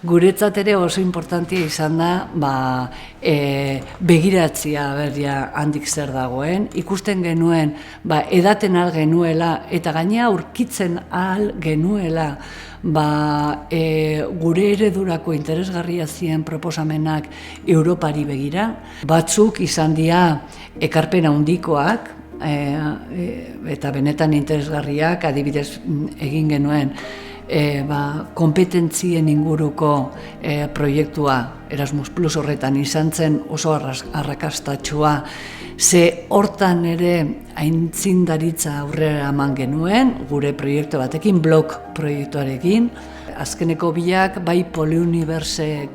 Guretzat ere oso importantia izan da begiratzia berria handik zer dagoen, ikusten genuen edaten ahal genuela eta gainea aurkitzen ahal genuela gure eredurako interesgarria ziren proposamenak Europari begira. Batzuk izan dira ekarpen handikoak, eta benetan interesgarriak, adibidez egin genuen kompetentzien inguruko proiektua Erasmus Plus horretan izan zen oso arrakastatsua, ze hortan ere aintzindaritza aurrera eman genuen, gure proiektu batekin, blog proiektuarekin. Azkeneko biak, bai Poliuniberse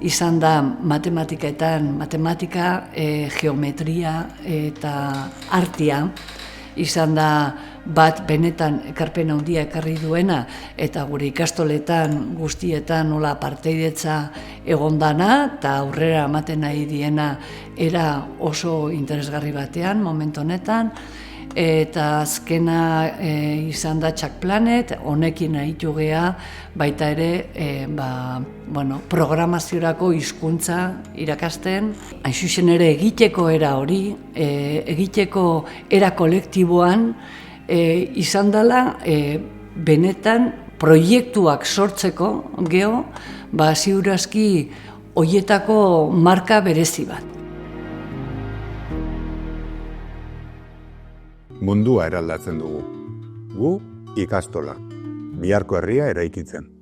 izan da matematika, geometria eta artea, izan da bat benetan ekarpen handia ekarri duena eta gure ikastoletan guztietan nola partaidetza egondana eta aurrera ematen nahi diena era oso interesgarri batean momentu honetan. Eta azkena izan da Txak Planet, honekin nahitu gea baita ere programaziorako hizkuntza irakasten. Hain zuzen ere egiteko era hori, egiteko era kolektiboan izan dela benetan proiektuak sortzeko geho, ziur aski horietako marka berezi bat. Mundua eraldatzen dugu. Gu ikastola. Biharko herria eraikitzen.